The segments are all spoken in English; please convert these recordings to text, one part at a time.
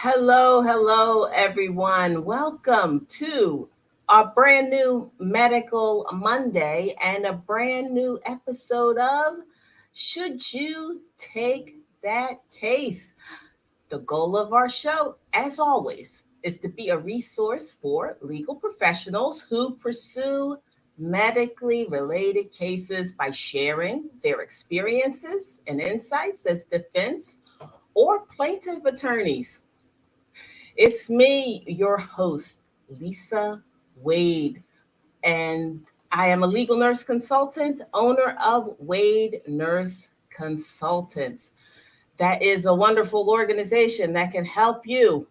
Hello, everyone. Welcome to our brand new Medical Monday and a brand new episode of Should You Take That Case? The goal of our show, as always, is to be a resource for legal professionals who pursue medically related cases by sharing their experiences and insights as defense or plaintiff attorneys. It's me, your host, Lisa Wade, and I am a legal nurse consultant, owner of Wade Nurse Consultants. That is a wonderful organization that can help you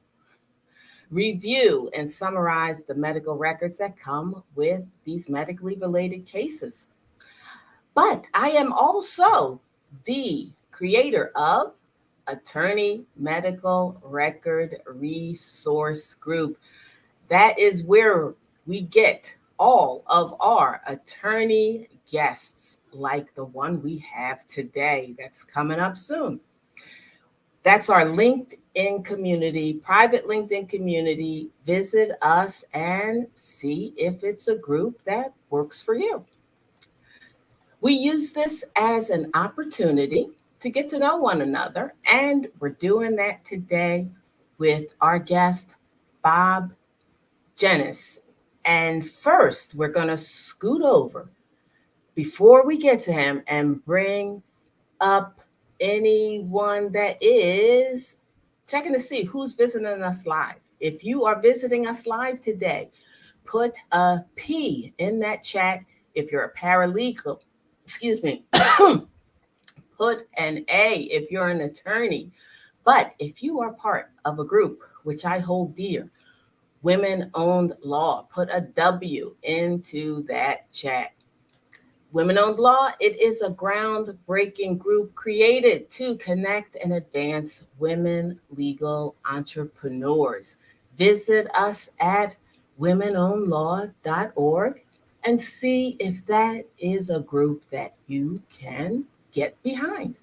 review and summarize the medical records that come with these medically related cases. But I am also the creator of Attorney Medical Record Resource Group. That is where we get all of our attorney guests, like the one we have today that's coming up soon. That's our LinkedIn community, private LinkedIn community. Visit us and see if it's a group that works for you. We use this as an opportunity to get to know one another, and we're doing that today with our guest, Bob Genis. And first, we're going to scoot over before we get to him and bring up anyone that is checking to see who's visiting us live. If you are visiting us live today, put a P in that chat. If you're a paralegal, excuse me, put an A if you're an attorney. But if you are part of a group, which I hold dear, Women Owned Law, put a W into that chat. Women Owned Law, it is a groundbreaking group created to connect and advance women legal entrepreneurs. Visit us at womenownedlaw.org and see if that is a group that you can get behind.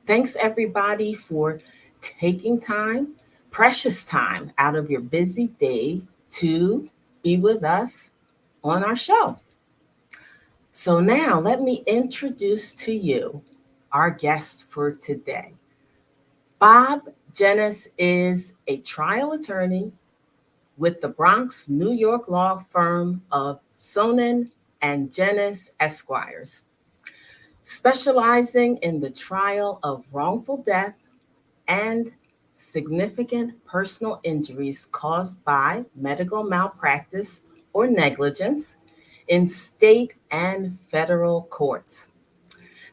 Thanks, everybody, for taking time, precious time out of your busy day to be with us on our show. So now let me introduce to you our guest for today. Bob Genis is a trial attorney with the Bronx, New York law firm of Sonnen and Genis Esquires, specializing in the trial of wrongful death and significant personal injuries caused by medical malpractice or negligence in state and federal courts.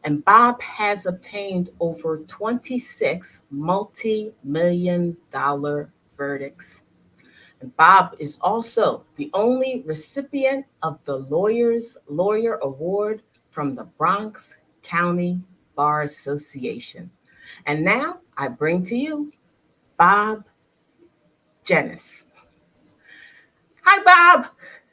And Bob has obtained over 26 multi-million dollar verdicts. And Bob is also the only recipient of the Lawyers Lawyer Award from the Bronx County Bar Association. And now I bring to you Bob Genis. Hi, Bob.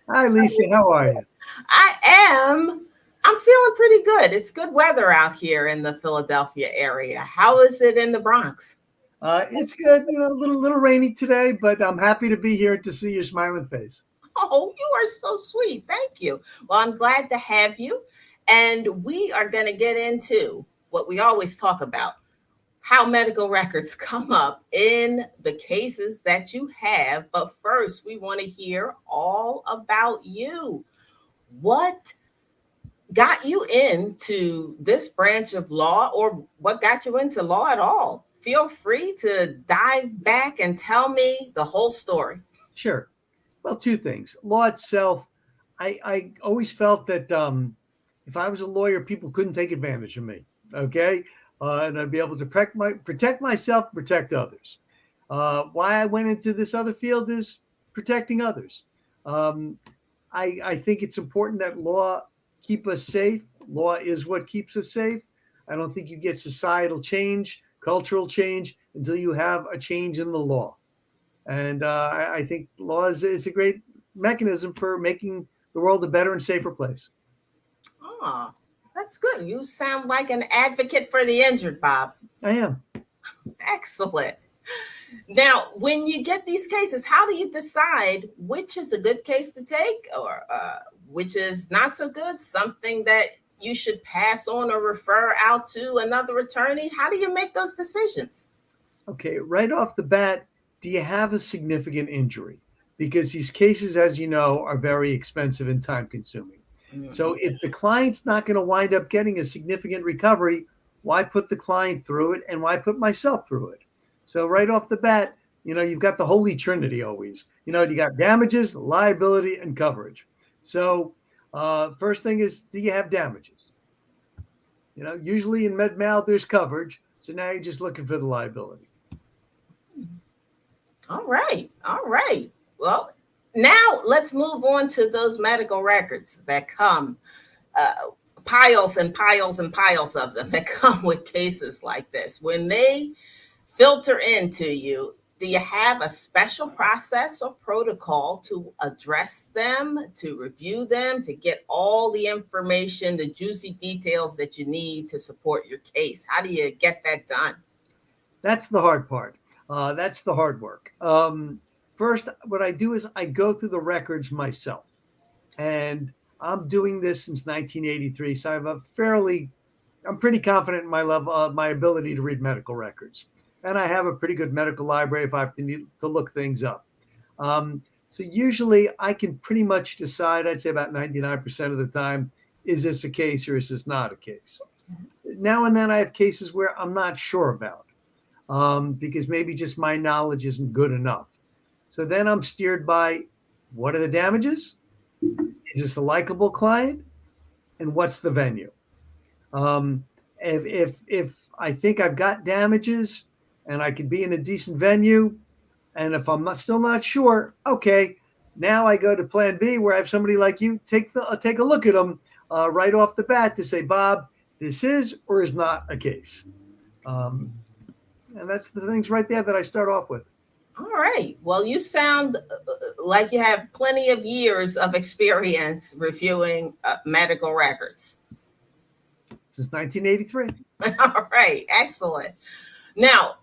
Hi, Lisa. How are you? I am. I'm feeling pretty good. It's good weather out here in the Philadelphia area. How is it in the Bronx? It's good. A little rainy today, but I'm happy to be here to see your smiling face. Oh, you are so sweet. Thank you. Well, I'm glad to have you. And we are going to get into what we always talk about, how medical records come up in the cases that you have. But first, we want to hear all about you. What got you into this branch of law, or what got you into law at all? Feel free to dive back and tell me the whole story. Sure. Well, two things. Law itself, I always felt that if I was a lawyer, people couldn't take advantage of me. Okay. And I'd be able to protect myself, protect others. Why I went into this other field is protecting others. Um, I think it's important that law keep us safe. Law is what keeps us safe. I don't think you get societal change, cultural change, until you have a change in the law. And I think law is a great mechanism for making the world a better and safer place. Oh, that's good. You sound like an advocate for the injured, Bob. I am. Excellent. Now, when you get these cases, how do you decide which is a good case to take or which is not so good, something that you should pass on or refer out to another attorney? How do you make those decisions? Okay, right off the bat, do you have a significant injury? Because these cases, as you know, are very expensive and time consuming. So Mhm. if the client's not going to wind up getting a significant recovery, why put the client through it and why put myself through it? So right off the bat, you've got the holy trinity always. You got damages, liability, and coverage. So first thing is, do you have damages? Usually in med mal, there's coverage. So now you're just looking for the liability. All right. All right. Well, now let's move on to those medical records that come, uh, piles and piles and piles of them that come with cases like this. When they filter into you, do you have a special process or protocol to address them, to review them, to get all the information, the juicy details that you need to support your case? How do you get that done? That's the hard part. That's the hard work. First, what I do is I go through the records myself. And I'm doing this since 1983. So I'm pretty confident in my level, my ability to read medical records. And I have a pretty good medical library if I have to need to look things up. So usually I can pretty much decide, I'd say about 99% of the time, is this a case or is this not a case? Now and then I have cases where I'm not sure about because maybe just my knowledge isn't good enough. So then I'm steered by what are the damages? Is this a likable client? And what's the venue? If I think I've got damages and I could be in a decent venue, and if I'm still not sure, okay, now I go to Plan B where I have somebody like you take a look at them right off the bat to say, Bob, this is or is not a case. And that's the things right there that I start off with. All right. Well, you sound like you have plenty of years of experience reviewing medical records. Since 1983. All right. Excellent. Now,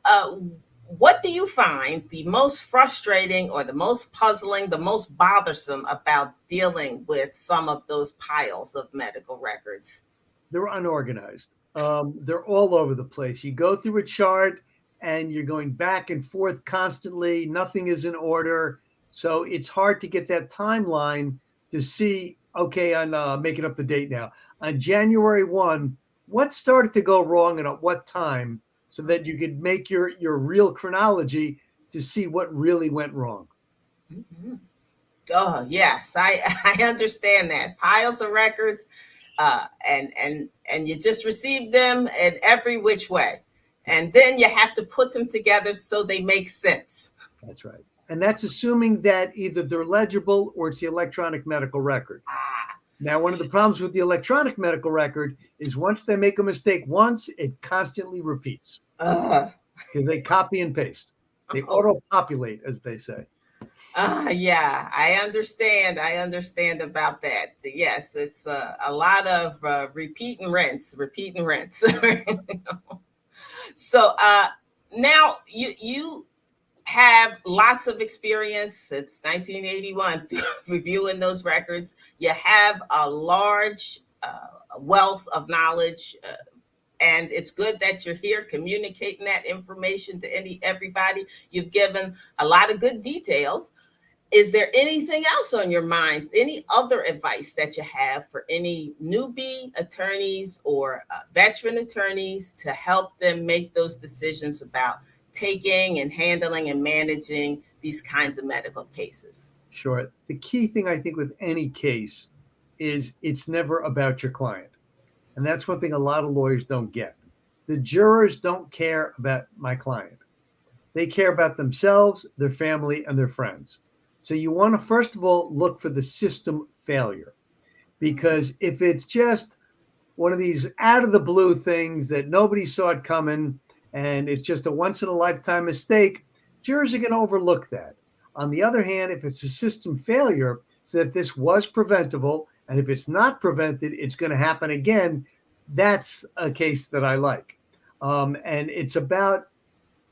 what do you find the most frustrating or the most puzzling, the most bothersome about dealing with some of those piles of medical records? They're unorganized. They're all over the place. You go through a chart and you're going back and forth constantly. Nothing is in order. So it's hard to get that timeline to see, okay, I'm making up the date now. On January 1, what started to go wrong and at what time so that you could make your real chronology to see what really went wrong. Mhm. Oh, yes, I understand that. Piles of records, and you just receive them in every which way. And then you have to put them together so they make sense. That's right. And that's assuming that either they're legible or it's the electronic medical record. Ah, Now, one of the problems with the electronic medical record is once they make a mistake once, it constantly repeats uh, because they copy and paste. They oh, auto-populate, as they say. yeah, I understand. I understand about that. Yes, it's a lot of repeat and rinse, repeat and rinse. So now you have lots of experience since 1981 reviewing those records. You have a large wealth of knowledge, and it's good that you're here communicating that information to everybody. You've given a lot of good details. Is there anything else on your mind? Any other advice that you have for any newbie attorneys or veteran attorneys to help them make those decisions about taking and handling and managing these kinds of medical cases? Sure. The key thing I think with any case is it's never about your client. And that's one thing a lot of lawyers don't get. The jurors don't care about my client. They care about themselves, their family, and their friends. So you want to, first of all, look for the system failure. Because if it's just one of these out of the blue things that nobody saw it coming and it's just a once in a lifetime mistake, jurors are going to overlook that. On the other hand, if it's a system failure, so that this was preventable, and if it's not prevented, it's going to happen again, that's a case that I like. And it's about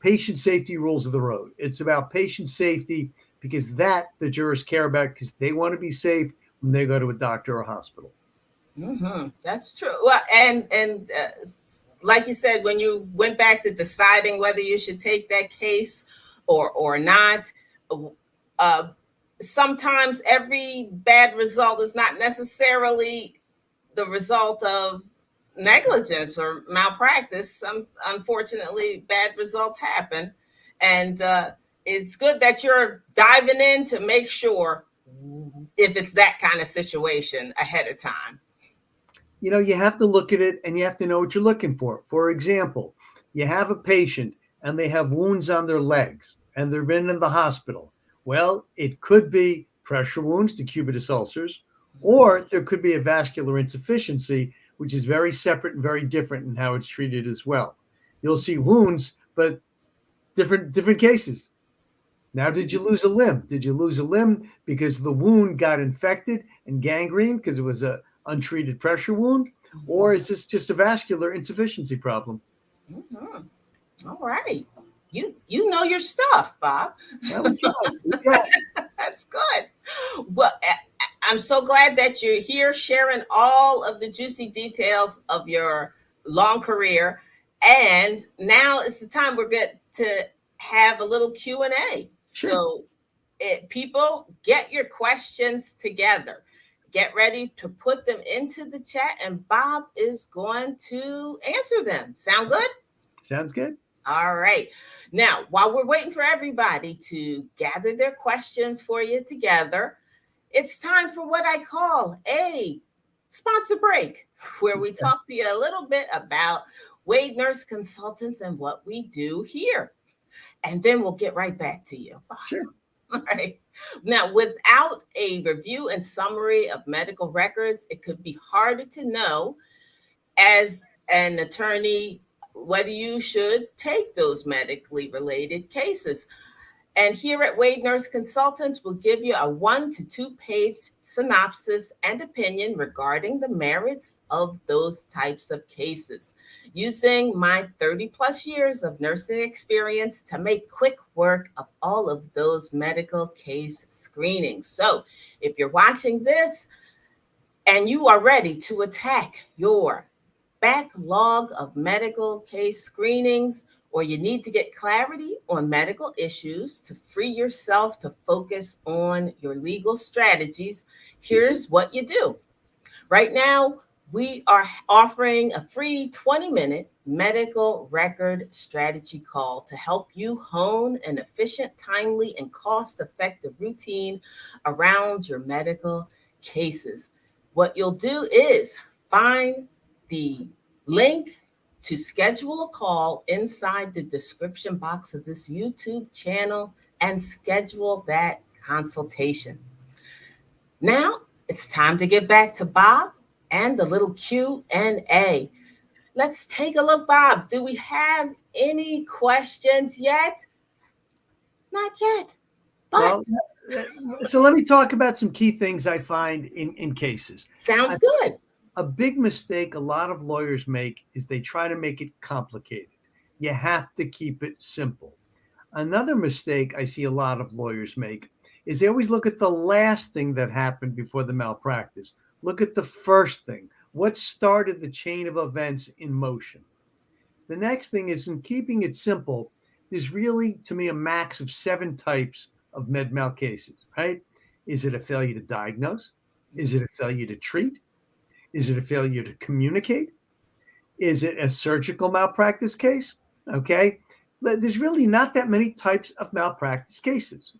patient safety rules of the road. It's about patient safety because that the jurors care about because they want to be safe when they go to a doctor or a hospital. That's true. Well, and like you said, when you went back to deciding whether you should take that case or not, uh, sometimes every bad result is not necessarily the result of negligence or malpractice. Unfortunately, bad results happen, and it's good that you're diving in to make sure if it's that kind of situation ahead of time. You have to look at it and you have to know what you're looking for. For example, you have a patient and they have wounds on their legs and they've been in the hospital. Well, it could be pressure wounds, decubitus ulcers, or there could be a vascular insufficiency, which is very separate and very different in how it's treated as well. You'll see wounds, but different cases. Now, did you lose a limb? Did you lose a limb because the wound got infected and gangrene because it was a untreated pressure wound? Or is this just a vascular insufficiency problem? Mhm. All right. You know your stuff, Bob. That's good. Well, I'm so glad that you're here sharing all of the juicy details of your long career. And now it's the time we're going to have a little Q&A. Sure. So people, get your questions together. Get ready to put them into the chat, and Bob is going to answer them. Sound good? Sounds good. All right. Now, while we're waiting for everybody to gather their questions for you together, it's time for what I call a sponsor break, where we talk to you a little bit about Wade Nurse Consultants and what we do here. And then we'll get right back to you, Bob. Sure. All right. Now, without a review and summary of medical records, it could be harder to know as an attorney whether you should take those medically related cases. And here at Wade Nurse Consultants, we'll give you a 1 to 2 page synopsis and opinion regarding the merits of those types of cases, using my 30 plus years of nursing experience to make quick work of all of those medical case screenings. So if you're watching this and you are ready to attack your backlog of medical case screenings, or you need to get clarity on medical issues to free yourself to focus on your legal strategies, here's what you do. Right now, we are offering a free 20-minute medical record strategy call to help you hone an efficient, timely, and cost-effective routine around your medical cases. What you'll do is find the link to schedule a call inside the description box of this YouTube channel and schedule that consultation. Now it's time to get back to Bob and the little Q&A. Let's take a look, Bob. Do we have any questions yet? Not yet. But so let me talk about some key things I find in cases. Sounds good. A big mistake a lot of lawyers make is they try to make it complicated. You have to keep it simple. Another mistake I see a lot of lawyers make is they always look at the last thing that happened before the malpractice. Look at the first thing. What started the chain of events in motion? The next thing is, in keeping it simple, there's really, to me, a max of 7 types of med mal cases, right? Is it a failure to diagnose? Is it a failure to treat? Is it a failure to communicate? Is it a surgical malpractice case? Okay. But there's really not that many types of malpractice cases.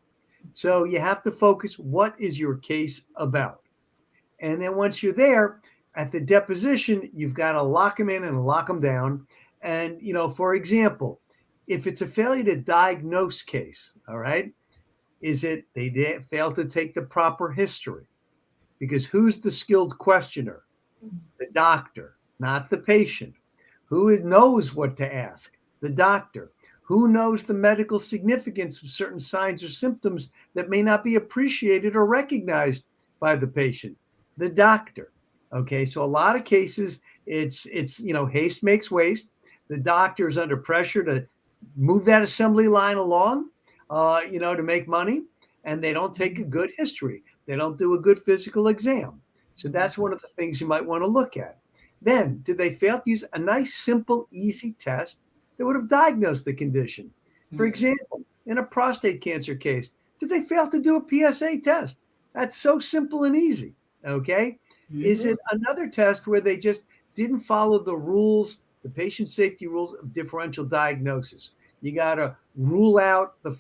So you have to focus, what is your case about? And then once you're there at the deposition, you've got to lock them in and lock them down. And, for example, if it's a failure to diagnose case, all right, is it they failed to take the proper history? Because who's the skilled questioner? The doctor, not the patient. Who knows what to ask? The doctor. Who knows the medical significance of certain signs or symptoms that may not be appreciated or recognized by the patient? The doctor. Okay, so a lot of cases, it's haste makes waste. The doctor is under pressure to move that assembly line along, to make money, and they don't take a good history. They don't do a good physical exam. So that's one of the things you might want to look at. Then, did they fail to use a nice, simple, easy test that would have diagnosed the condition? For example, in a prostate cancer case, did they fail to do a PSA test? That's so simple and easy. Okay. Is it another test where they just didn't follow the rules, the patient safety rules of differential diagnosis? You got to rule out the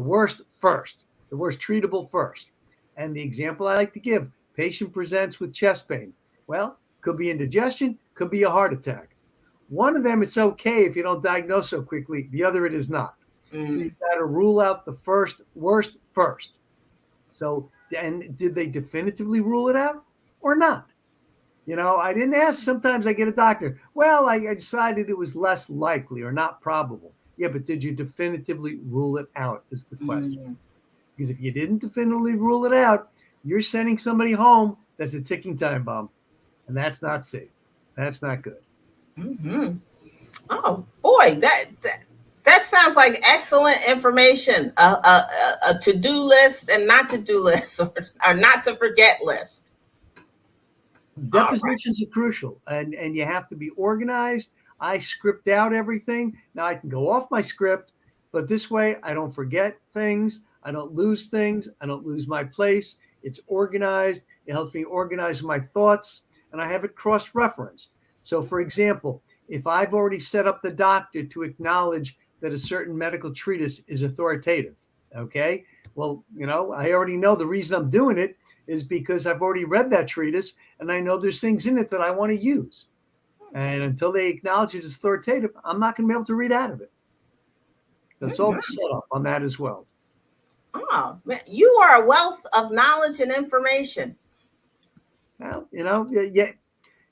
worst first, the worst treatable first. And the example I like to give, patient presents with chest pain. Well, could be indigestion, could be a heart attack. One of them, it's okay if you don't diagnose so quickly. The other, it is not. So you've got to rule out the worst first. So, and did they definitively rule it out or not? I didn't ask. Sometimes I get a doctor. Well, I decided it was less likely or not probable. Yeah, but did you definitively rule it out is the question. Because if you didn't definitively rule it out, you're sending somebody home that's a ticking time bomb. And that's not safe. That's not good. Oh, boy, that sounds like excellent information. A to-do list and not to-do list, or not to forget list. Depositions are crucial, and you have to be organized. I script out everything. Now I can go off my script, but this way I don't forget things. I don't lose things. I don't lose my place. It's organized. It helps me organize my thoughts, and I have it cross-referenced. So, for example, if I've already set up the doctor to acknowledge that a certain medical treatise is authoritative, okay? Well, I already know the reason I'm doing it is because I've already read that treatise and I know there's things in it that I want to use. And until they acknowledge it as authoritative, I'm not going to be able to read out of it. So it's all the setup on that as well. Oh, man, you are a wealth of knowledge and information. Well,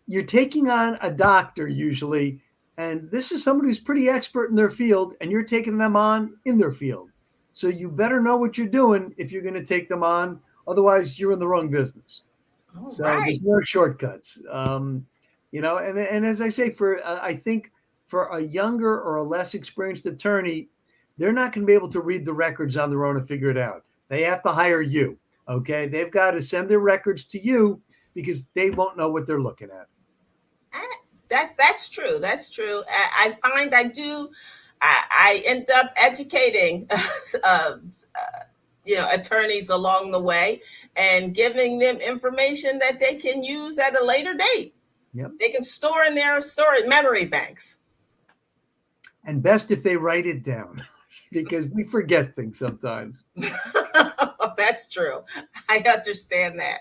you're taking on a doctor usually, and this is somebody who's pretty expert in their field, and you're taking them on in their field. So you better know what you're doing if you're going to take them on. Otherwise, you're in the wrong business. There's no shortcuts. And as I say, I think for a younger or a less experienced attorney, they're not going to be able to read the records on their own and figure it out. They have to hire you. Okay, they've got to send their records to you because they won't know what they're looking at. That's true. That's true. I find I end up educating attorneys along the way and giving them information that they can use at a later date. Yep. They can store in their memory banks. And best if they write it down, because we forget things sometimes. That's true. I understand that.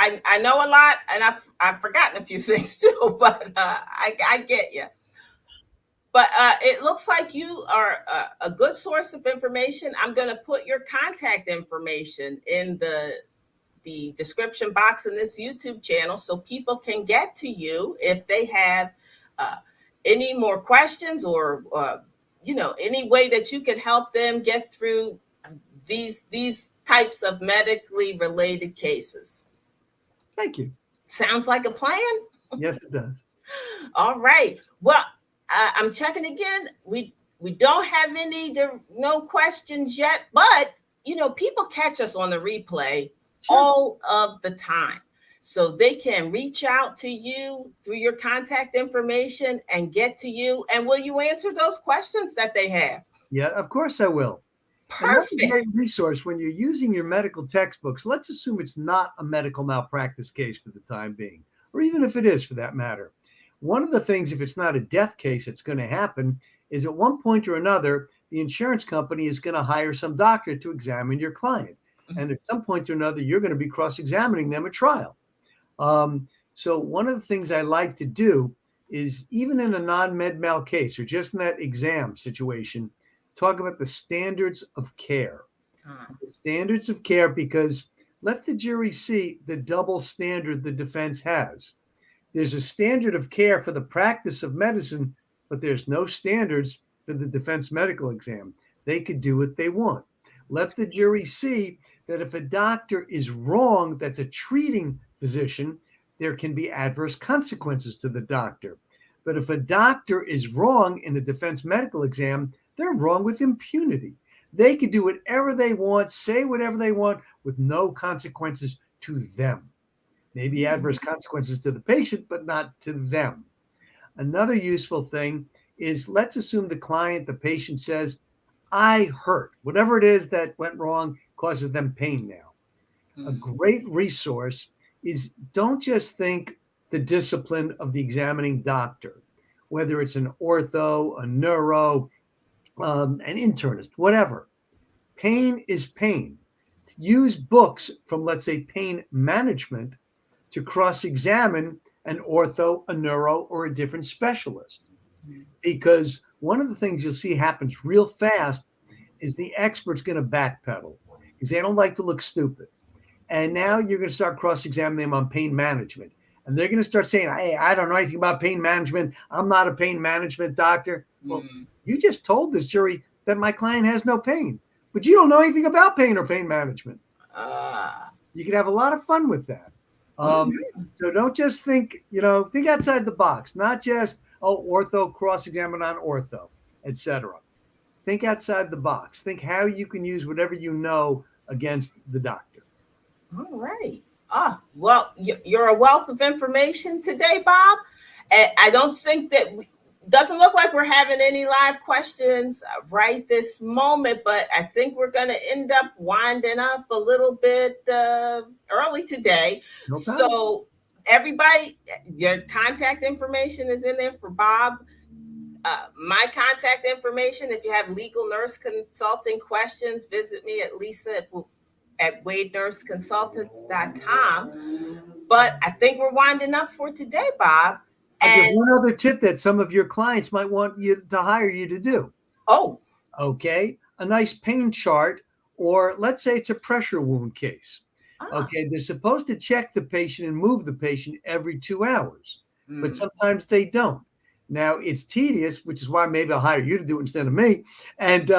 I know a lot, and I've forgotten a few things too, but I get you. But it looks like you are a good source of information. I'm going to put your contact information in the description box in this YouTube channel so people can get to you if they have any more questions or any way that you can help them get through these types of medically related cases. Thank you. Sounds like a plan. Yes, it does. All right. Well, I'm checking again. We don't have no questions yet, but people catch us on the replay all of the time. So they can reach out to you through your contact information and get to you. And will you answer those questions that they have? Yeah, of course I will. Perfect. And that's a great resource when you're using your medical textbooks. Let's assume it's not a medical malpractice case for the time being, or even if it is for that matter. One of the things, if it's not a death case, it's going to happen is at one point or another, the insurance company is going to hire some doctor to examine your client. And at some point or another, you're going to be cross-examining them at trial. So one of the things I like to do is, even in a non-med mal case or just in that exam situation, talk about the standards of care. The standards of care, because let the jury see the double standard the defense has. There's a standard of care for the practice of medicine, but there's no standards for the defense medical exam. They could do what they want. Let the jury see that if a doctor is wrong, that's a treating physician, there can be adverse consequences to the doctor. But if a doctor is wrong in a defense medical exam, they're wrong with impunity. They can do whatever they want, say whatever they want with no consequences to them. Maybe adverse consequences to the patient, but not to them. Another useful thing is, let's assume the client, the patient says, I hurt. Whatever it is that went wrong causes them pain now. A great resource is, don't just think the discipline of the examining doctor, whether it's an ortho, a neuro, an internist, whatever. Pain is pain. Use books from, let's say, pain management to cross-examine an ortho, a neuro, or a different specialist. Because one of the things you'll see happens real fast is the expert's going to backpedal because they don't like to look stupid. And now you're going to start cross-examining them on pain management. And they're going to start saying, hey, I don't know anything about pain management. I'm not a pain management doctor. Well, you just told this jury that my client has no pain, but you don't know anything about pain or pain management. You can have a lot of fun with that. So don't just think, think outside the box, not just, ortho, cross-examine on ortho, etc. Think outside the box. Think how you can use whatever you know against the doctor. All right. Well, you're a wealth of information today, Bob. And I don't think that doesn't look like we're having any live questions right this moment, but I think we're going to end up winding up a little bit early today. No problem. So everybody, your contact information is in there for Bob. My contact information, if you have legal nurse consulting questions, visit me at Lisa at wadenurseconsultants.com. But I think we're winding up for today, Bob. I'll give one other tip that some of your clients might want you to hire you to do. Oh. Okay. A nice pain chart, or let's say it's a pressure wound case. Okay. They're supposed to check the patient and move the patient every 2 hours, but sometimes they don't. Now, it's tedious, which is why maybe I'll hire you to do it instead of me. And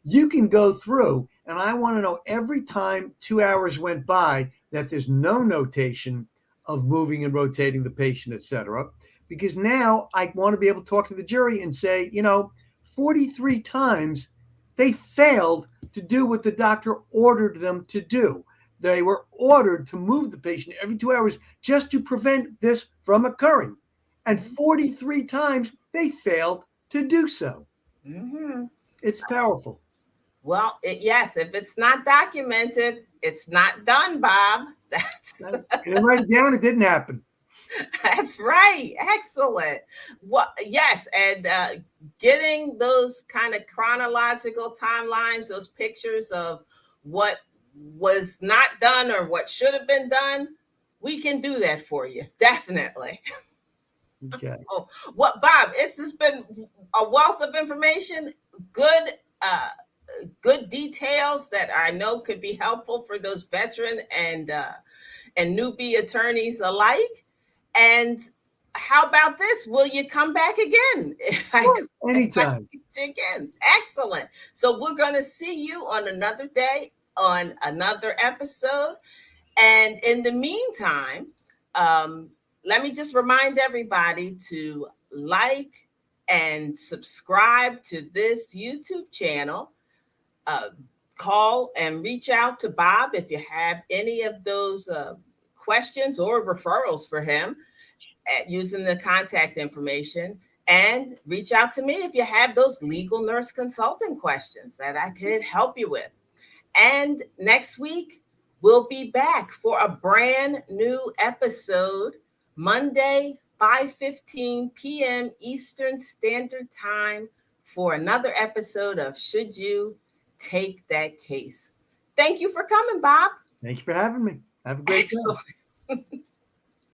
you can go through, and I want to know every time 2 hours went by that there's no notation of moving and rotating the patient, et cetera. Because now I want to be able to talk to the jury and say, 43 times they failed to do what the doctor ordered them to do. They were ordered to move the patient every 2 hours just to prevent this from occurring. And 43 times they failed to do so. It's powerful. Well, yes, if it's not documented, it's not done, Bob. And write it down, it didn't happen. That's right. Excellent. Well, yes, and getting those kind of chronological timelines, those pictures of what was not done or what should have been done, we can do that for you. Definitely. Okay. Bob, this has been a wealth of information. Good details that I know could be helpful for those veteran and newbie attorneys alike. And how about this? Will you come back again? Anytime. Again. Excellent. So we're going to see you on another day on another episode. And in the meantime, let me just remind everybody to like and subscribe to this YouTube channel. Call and reach out to Bob if you have any of those questions or referrals for him using the contact information. And reach out to me if you have those legal nurse consulting questions that I could help you with. And next week, we'll be back for a brand new episode, Monday, 5:15 p.m. Eastern Standard Time, for another episode of Should You Take That Case. Thank you for coming, Bob. Thank you for having me. Have a great day.